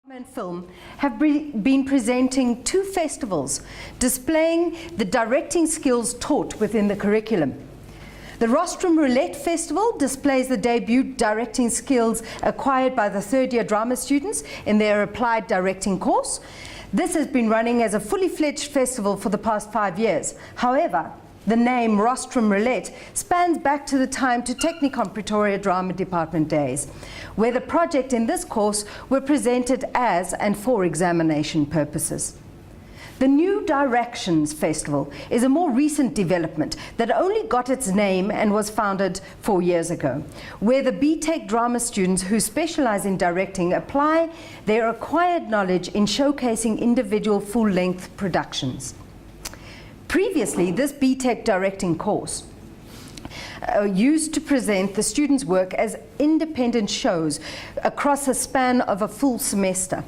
And film have been presenting 2 festivals displaying the directing skills taught within the curriculum. The Rostrum Roulette Festival displays the debut directing skills acquired by the 3rd year drama students in their applied directing course. This has been running as a fully fledged festival for the past 5 years. However, the name Rostrum Roulette spans back to the time to Technikon Pretoria Drama Department days, where the project in this course were presented as and for examination purposes. The New Directions Festival is a more recent development that only got its name and was founded 4 years ago, where the BTech drama students who specialize in directing apply their acquired knowledge in showcasing individual full-length productions. Previously, this BTech directing course used to present the students' work as independent shows across a span of a full semester.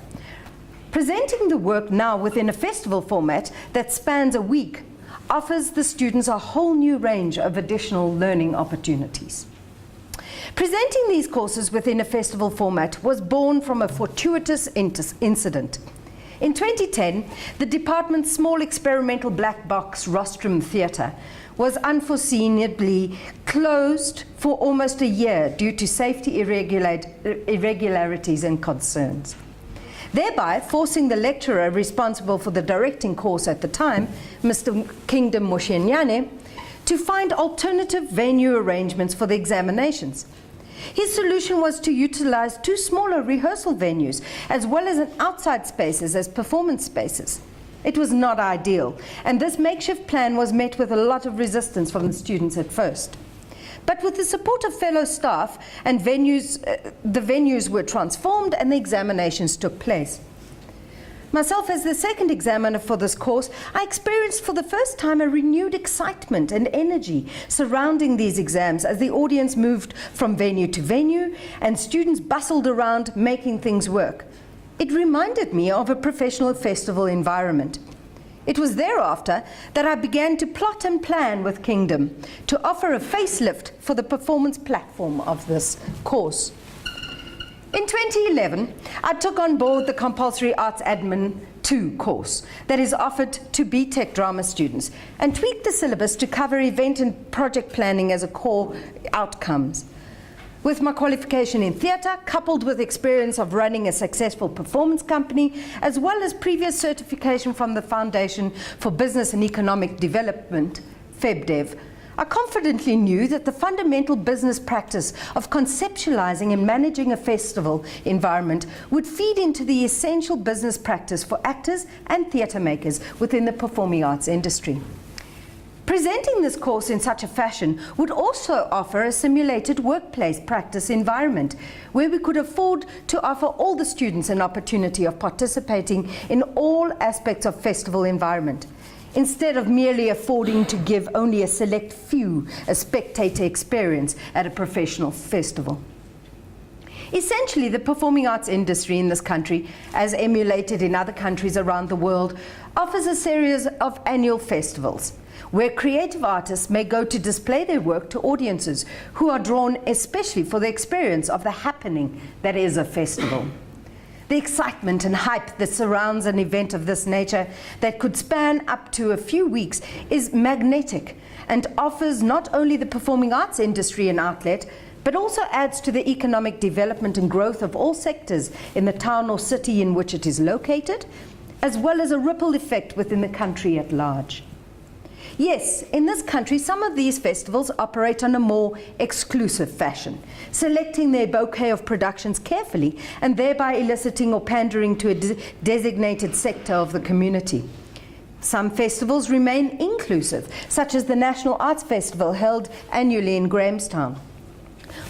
Presenting the work now within a festival format that spans a week offers the students a whole new range of additional learning opportunities. Presenting these courses within a festival format was born from a fortuitous incident. In 2010, the department's small experimental black box rostrum theatre was unforeseeably closed for almost a year due to safety irregularities and concerns, thereby forcing the lecturer responsible for the directing course at the time, Mr. Kingdom Moshenyane, to find alternative venue arrangements for the examinations. His solution was to utilize 2 smaller rehearsal venues as well as an outside spaces as performance spaces. It was not ideal, and this makeshift plan was met with a lot of resistance from the students at first. But with the support of fellow staff and the venues were transformed and the examinations took place. Myself, as the second examiner for this course, I experienced for the first time a renewed excitement and energy surrounding these exams as the audience moved from venue to venue and students bustled around making things work. It reminded me of a professional festival environment. It was thereafter that I began to plot and plan with Kingdom to offer a facelift for the performance platform of this course. In 2011, I took on board the Compulsory Arts Admin 2 course that is offered to BTech drama students and tweaked the syllabus to cover event and project planning as a core outcomes. With my qualification in theatre, coupled with experience of running a successful performance company, as well as previous certification from the Foundation for Business and Economic Development, FEBDEV, I confidently knew that the fundamental business practice of conceptualizing and managing a festival environment would feed into the essential business practice for actors and theatre makers within the performing arts industry. Presenting this course in such a fashion would also offer a simulated workplace practice environment where we could afford to offer all the students an opportunity of participating in all aspects of festival environment, instead of merely affording to give only a select few a spectator experience at a professional festival. Essentially, the performing arts industry in this country, as emulated in other countries around the world, offers a series of annual festivals where creative artists may go to display their work to audiences who are drawn especially for the experience of the happening that is a festival. The excitement and hype that surrounds an event of this nature that could span up to a few weeks is magnetic and offers not only the performing arts industry an outlet, but also adds to the economic development and growth of all sectors in the town or city in which it is located, as well as a ripple effect within the country at large. Yes, in this country, some of these festivals operate on a more exclusive fashion, selecting their bouquet of productions carefully and thereby eliciting or pandering to a designated sector of the community. Some festivals remain inclusive, such as the National Arts Festival held annually in Grahamstown,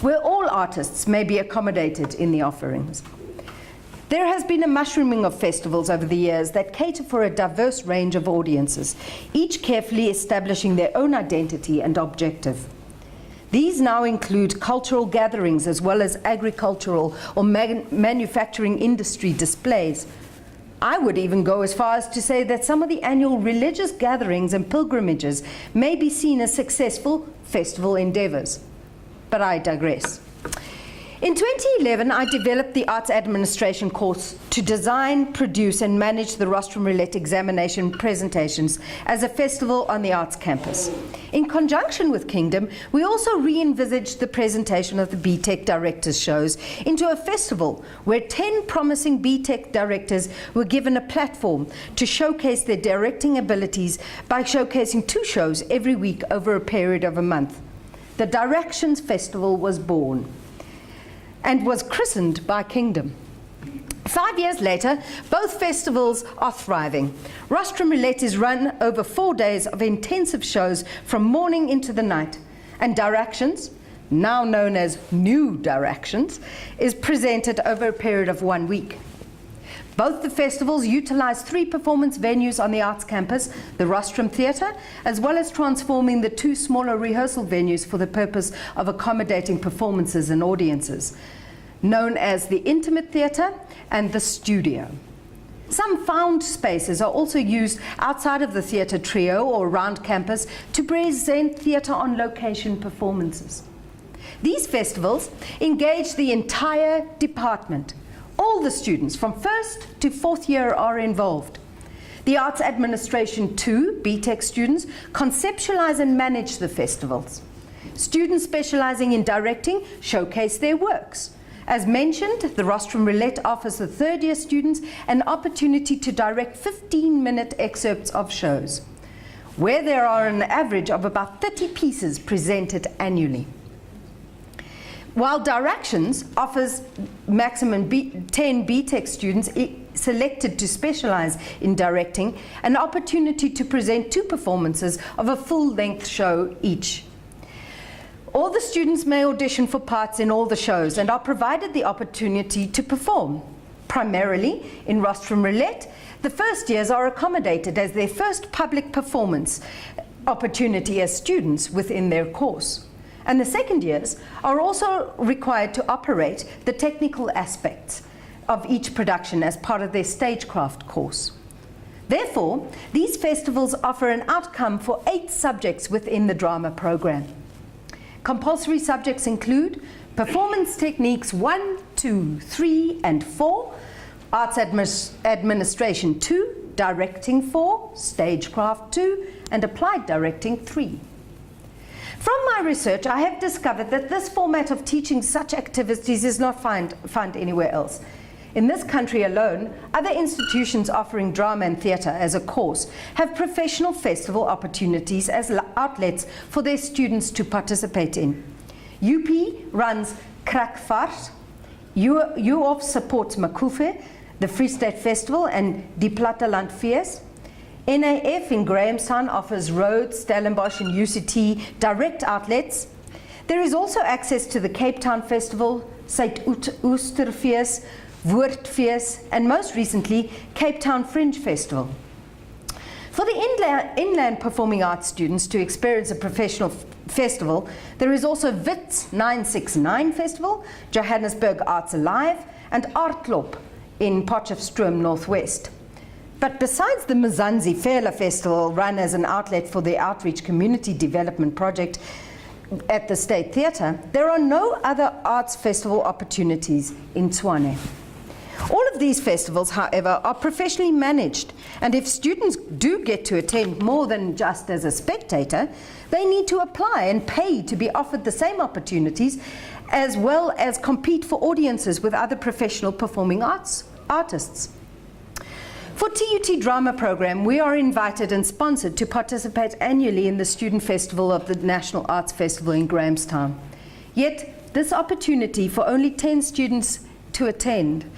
where all artists may be accommodated in the offerings. There has been a mushrooming of festivals over the years that cater for a diverse range of audiences, each carefully establishing their own identity and objective. These now include cultural gatherings as well as agricultural or manufacturing industry displays. I would even go as far as to say that some of the annual religious gatherings and pilgrimages may be seen as successful festival endeavors. But I digress. In 2011, I developed the Arts Administration course to design, produce and manage the Rostrum Roulette examination presentations as a festival on the arts campus. In conjunction with Kingdom, we also re-envisaged the presentation of the BTEC directors' shows into a festival where 10 promising BTEC directors were given a platform to showcase their directing abilities by showcasing 2 shows every week over a period of a month. The Directions Festival was born and was christened by Kingdom. 5 years later, both festivals are thriving. Rostrum Roulette is run over 4 days of intensive shows from morning into the night, and Directions, now known as New Directions, is presented over a period of 1 week. Both the festivals utilize 3 performance venues on the arts campus, the Rostrum Theatre, as well as transforming the 2 smaller rehearsal venues for the purpose of accommodating performances and audiences, known as the Intimate Theatre and the Studio. Some found spaces are also used outside of the theatre trio or around campus to present theatre on location performances. These festivals engage the entire department. All the students from 1st to 4th year are involved. The Arts Administration 2 BTEC students conceptualize and manage the festivals. Students specializing in directing showcase their works. As mentioned, the Rostrum Roulette offers the 3rd year students an opportunity to direct 15-minute excerpts of shows, where there are an average of about 30 pieces presented annually. While Directions offers maximum 10 BTEC students selected to specialize in directing an opportunity to present 2 performances of a full-length show each. All the students may audition for parts in all the shows and are provided the opportunity to perform. Primarily in Rostrum Roulette, the 1st years are accommodated as their first public performance opportunity as students within their course. And the 2nd years are also required to operate the technical aspects of each production as part of their stagecraft course. Therefore, these festivals offer an outcome for 8 subjects within the drama program. Compulsory subjects include Performance Techniques 1, 2, 3 and 4, Arts Administration 2, Directing 4, Stagecraft 2 and Applied Directing 3. From my research, I have discovered that this format of teaching such activities is not found anywhere else. In this country alone, other institutions offering drama and theatre as a course have professional festival opportunities as outlets for their students to participate in. UP runs Krakvaart, UOF supports Makufe, the Free State Festival and Die Platteland Fees. NAF in Grahamstown offers Rhodes, Stellenbosch and UCT direct outlets. There is also access to the Cape Town Festival, Suid-Oosterfees, Woordfees, and most recently, Cape Town Fringe Festival. For the inland performing arts students to experience a professional festival, there is also WITS 969 Festival, Johannesburg Arts Alive, and Artlop in Potchefstroom Northwest. But besides the Mzansi Fela Festival run as an outlet for the Outreach Community Development Project at the State Theatre, there are no other arts festival opportunities in Tshwane. All of these festivals, however, are professionally managed, and if students do get to attend more than just as a spectator, they need to apply and pay to be offered the same opportunities, as well as compete for audiences with other professional performing arts artists. For TUT Drama Program, we are invited and sponsored to participate annually in the Student Festival of the National Arts Festival in Grahamstown. Yet, this opportunity for only 10 students to attend,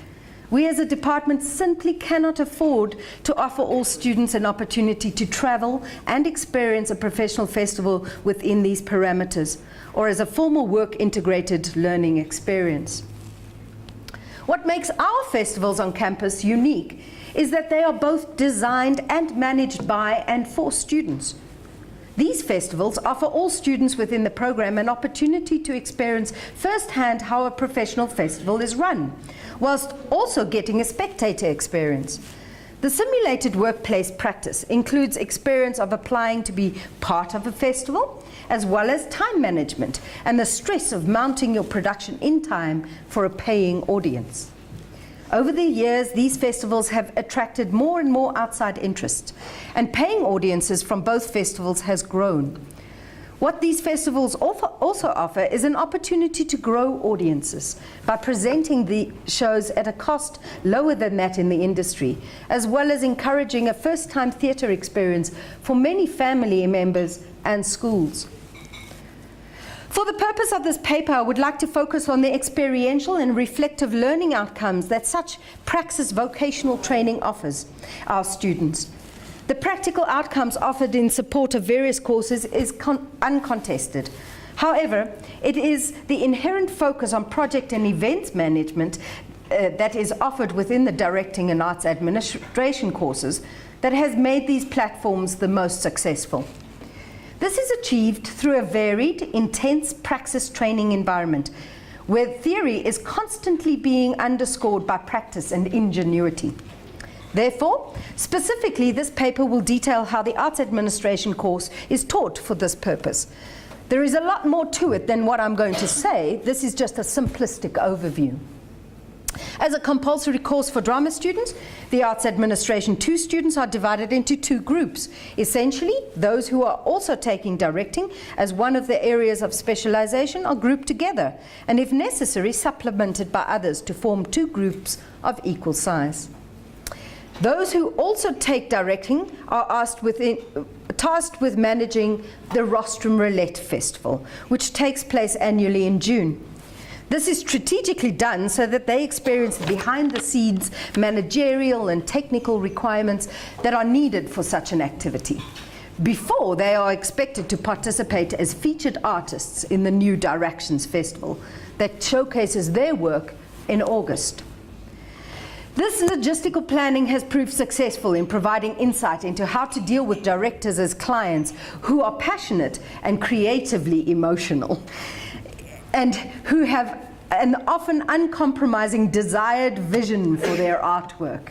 we as a department simply cannot afford to offer all students an opportunity to travel and experience a professional festival within these parameters, or as a formal work integrated learning experience. What makes our festivals on campus unique is that they are both designed and managed by and for students. These festivals offer all students within the program an opportunity to experience firsthand how a professional festival is run, whilst also getting a spectator experience. The simulated workplace practice includes experience of applying to be part of a festival, as well as time management and the stress of mounting your production in time for a paying audience. Over the years, these festivals have attracted more and more outside interest, and paying audiences from both festivals has grown. What these festivals also offer is an opportunity to grow audiences by presenting the shows at a cost lower than that in the industry, as well as encouraging a first-time theatre experience for many family members and schools. For the purpose of this paper, I would like to focus on the experiential and reflective learning outcomes that such praxis vocational training offers our students. The practical outcomes offered in support of various courses is uncontested. However, it is the inherent focus on project and events management that is offered within the directing and arts administration courses that has made these platforms the most successful. This is achieved through a varied, intense praxis training environment where theory is constantly being underscored by practice and ingenuity. Therefore, specifically, this paper will detail how the arts administration course is taught for this purpose. There is a lot more to it than what I'm going to say. This is just a simplistic overview. As a compulsory course for drama students, the Arts Administration 2 students are divided into 2 groups. Essentially, those who are also taking directing as one of their areas of specialization are grouped together, and if necessary, supplemented by others to form 2 groups of equal size. Those who also take directing are tasked with managing the Rostrum Roulette Festival, which takes place annually in June. This is strategically done so that they experience the behind-the-scenes managerial and technical requirements that are needed for such an activity, before they are expected to participate as featured artists in the New Directions Festival that showcases their work in August. This logistical planning has proved successful in providing insight into how to deal with directors as clients who are passionate and creatively emotional, and who have an often uncompromising desired vision for their artwork.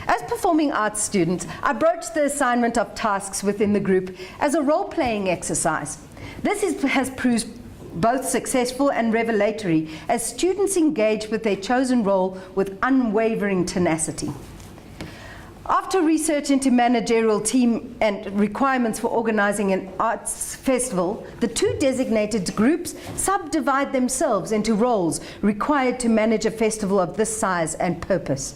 As performing arts students, I broached the assignment of tasks within the group as a role-playing exercise. This has proved both successful and revelatory as students engage with their chosen role with unwavering tenacity. After research into managerial team and requirements for organizing an arts festival, the 2 designated groups subdivide themselves into roles required to manage a festival of this size and purpose.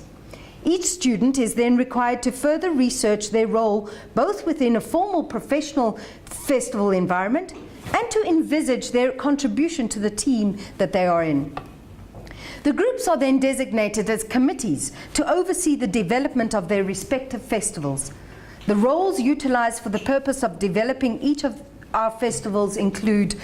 Each student is then required to further research their role both within a formal professional festival environment and to envisage their contribution to the team that they are in. The groups are then designated as committees to oversee the development of their respective festivals. The roles utilized for the purpose of developing each of our festivals include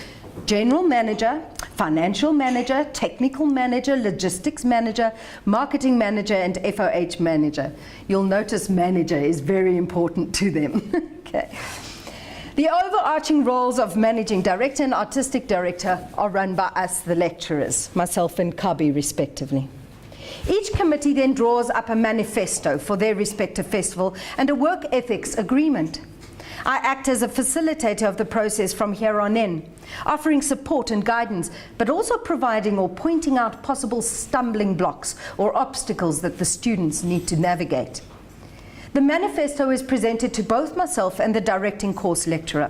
general manager, financial manager, technical manager, logistics manager, marketing manager, and FOH manager. You'll notice manager is very important to them. Okay. The overarching roles of managing director and artistic director are run by us, the lecturers, myself and Kabi, respectively. Each committee then draws up a manifesto for their respective festival and a work ethics agreement. I act as a facilitator of the process from here on in, offering support and guidance, but also providing or pointing out possible stumbling blocks or obstacles that the students need to navigate. The manifesto is presented to both myself and the directing course lecturer.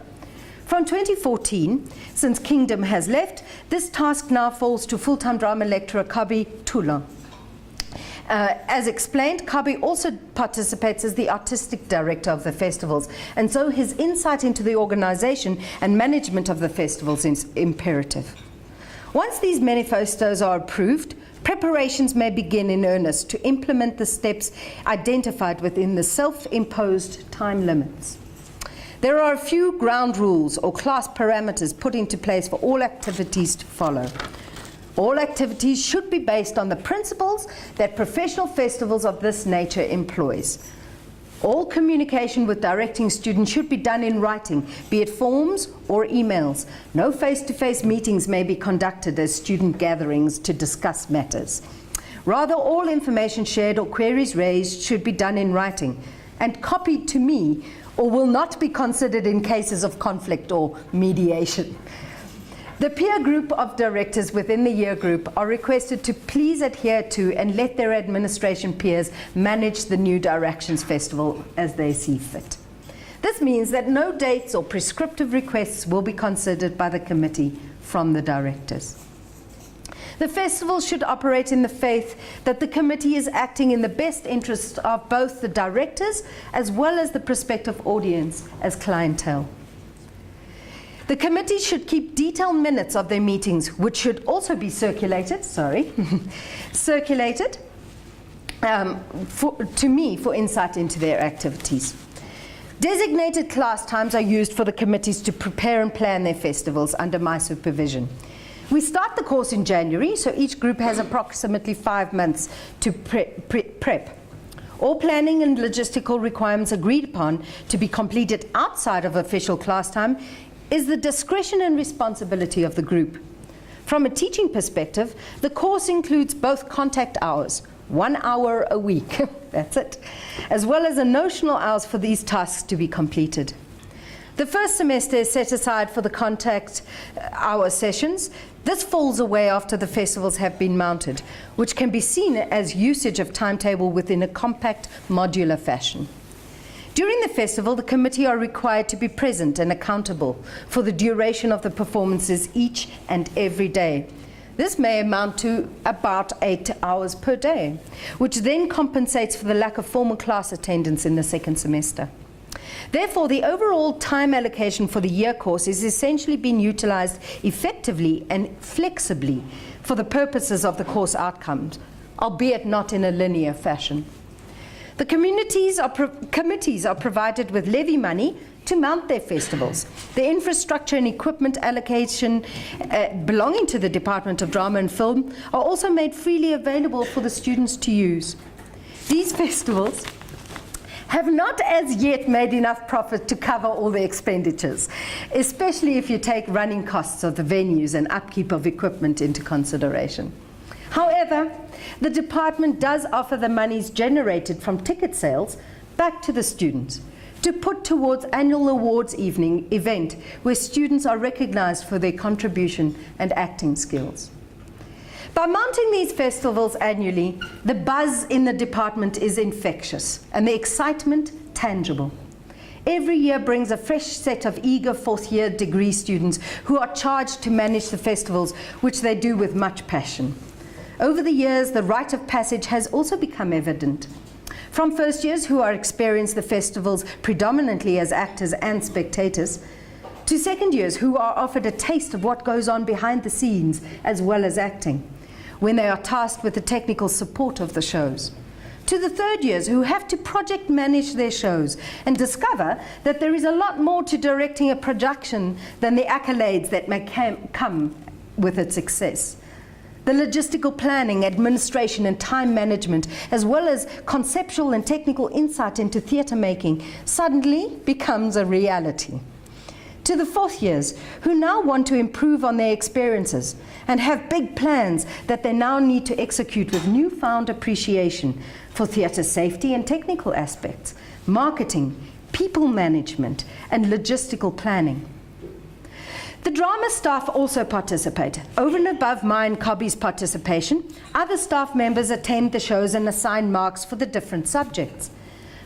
From 2014, since Kingdom has left, this task now falls to full-time drama lecturer Kabi Toulon. As explained, Kabi also participates as the artistic director of the festivals, and so his insight into the organization and management of the festivals is imperative. Once these manifestos are approved, preparations may begin in earnest to implement the steps identified within the self-imposed time limits. There are a few ground rules or class parameters put into place for all activities to follow. All activities should be based on the principles that professional festivals of this nature employs. All communication with directing students should be done in writing, be it forms or emails. No face-to-face meetings may be conducted as student gatherings to discuss matters. Rather, all information shared or queries raised should be done in writing and copied to me, or will not be considered in cases of conflict or mediation. The peer group of directors within the year group are requested to please adhere to and let their administration peers manage the New Directions Festival as they see fit. This means that no dates or prescriptive requests will be considered by the committee from the directors. The festival should operate in the faith that the committee is acting in the best interest of both the directors as well as the prospective audience as clientele. The committee should keep detailed minutes of their meetings, which should also be circulated, circulated to me for insight into their activities. Designated class times are used for the committees to prepare and plan their festivals under my supervision. We start the course in January, so each group has approximately 5 months to prep. All planning and logistical requirements agreed upon to be completed outside of official class time is the discretion and responsibility of the group. From a teaching perspective, the course includes both contact hours, 1 hour a week, that's it, as well as a notional hours for these tasks to be completed. The first semester is set aside for the contact hour sessions. This falls away after the festivals have been mounted, which can be seen as usage of timetable within a compact, modular fashion. During the festival, the committee are required to be present and accountable for the duration of the performances each and every day. This may amount to about 8 hours per day, which then compensates for the lack of formal class attendance in the second semester. Therefore, the overall time allocation for the year course is essentially being utilized effectively and flexibly for the purposes of the course outcomes, albeit not in a linear fashion. The committees are provided with levy money to mount their festivals. The infrastructure and equipment allocation belonging to the Department of Drama and Film are also made freely available for the students to use. These festivals have not as yet made enough profit to cover all the expenditures, especially if you take running costs of the venues and upkeep of equipment into consideration. However, the department does offer the monies generated from ticket sales back to the students to put towards annual awards evening event where students are recognized for their contribution and acting skills. By mounting these festivals annually, the buzz in the department is infectious and the excitement tangible. Every year brings a fresh set of eager fourth-year degree students who are charged to manage the festivals, which they do with much passion. Over the years, the rite of passage has also become evident. From first years who are experiencing the festivals predominantly as actors and spectators, to second years who are offered a taste of what goes on behind the scenes as well as acting, when they are tasked with the technical support of the shows, to the third years who have to project manage their shows and discover that there is a lot more to directing a production than the accolades that may come with its success. The logistical planning, administration and time management, as well as conceptual and technical insight into theatre making, suddenly becomes a reality. To the fourth years, who now want to improve on their experiences and have big plans that they now need to execute with newfound appreciation for theatre safety and technical aspects, marketing, people management, and logistical planning. The drama staff also participate. Over and above mine, Cobby's participation, other staff members attend the shows and assign marks for the different subjects.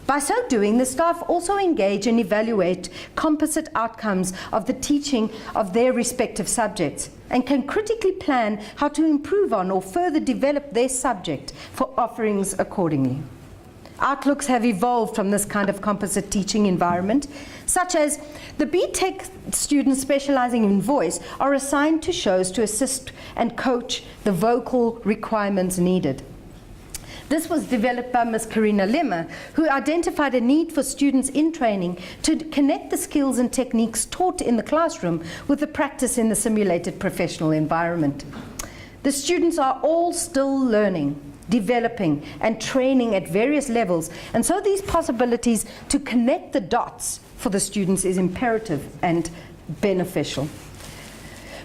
By so doing, the staff also engage and evaluate composite outcomes of the teaching of their respective subjects and can critically plan how to improve on or further develop their subject for offerings accordingly. Outlooks have evolved from this kind of composite teaching environment, such as the B.Tech students specializing in voice are assigned to shows to assist and coach the vocal requirements needed. This was developed by Ms. Karina Lemmer, who identified a need for students in training to connect the skills and techniques taught in the classroom with the practice in the simulated professional environment. The students are all still learning, developing and training at various levels, and so these possibilities to connect the dots for the students is imperative and beneficial.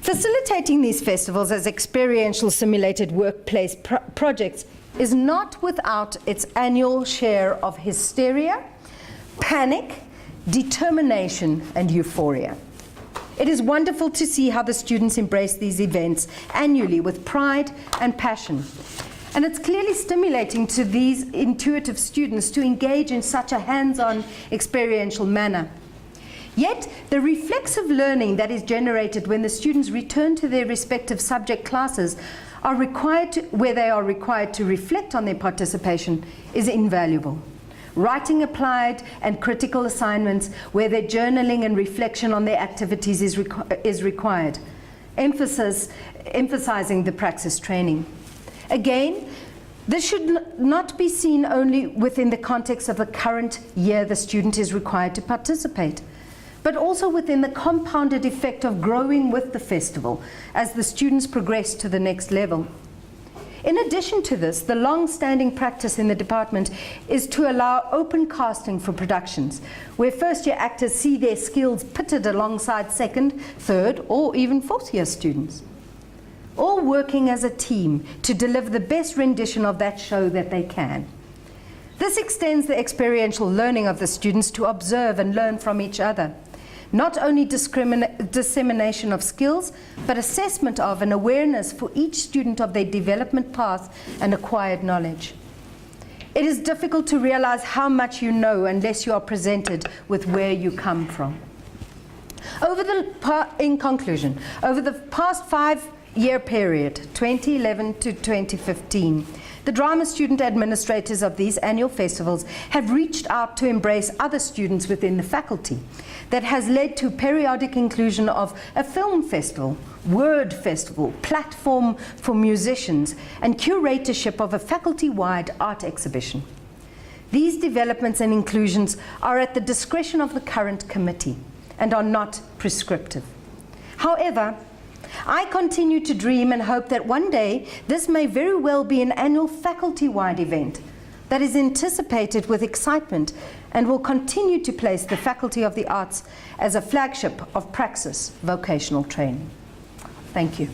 Facilitating these festivals as experiential simulated workplace projects is not without its annual share of hysteria, panic, determination, and euphoria. It is wonderful to see how the students embrace these events annually with pride and passion. And it's clearly stimulating to these intuitive students to engage in such a hands-on experiential manner. Yet, the reflexive learning that is generated when the students return to their respective subject classes where they are required to reflect on their participation is invaluable. Writing applied and critical assignments where their journaling and reflection on their activities is required, emphasizing the praxis training. Again, this should not be seen only within the context of the current year the student is required to participate, but also within the compounded effect of growing with the festival as the students progress to the next level. In addition to this, the long-standing practice in the department is to allow open casting for productions, where first-year actors see their skills pitted alongside second, third, or even fourth-year students, all working as a team to deliver the best rendition of that show that they can. This extends the experiential learning of the students to observe and learn from each other. Not only dissemination of skills, but assessment of and awareness for each student of their development path and acquired knowledge. It is difficult to realize how much you know unless you are presented with where you come from. In conclusion, over the past 5-year period, 2011 to 2015, the drama student administrators of these annual festivals have reached out to embrace other students within the faculty. That has led to periodic inclusion of a film festival, word festival, platform for musicians, and curatorship of a faculty-wide art exhibition. These developments and inclusions are at the discretion of the current committee and are not prescriptive. However, I continue to dream and hope that one day this may very well be an annual faculty-wide event that is anticipated with excitement and will continue to place the Faculty of the Arts as a flagship of praxis vocational training. Thank you.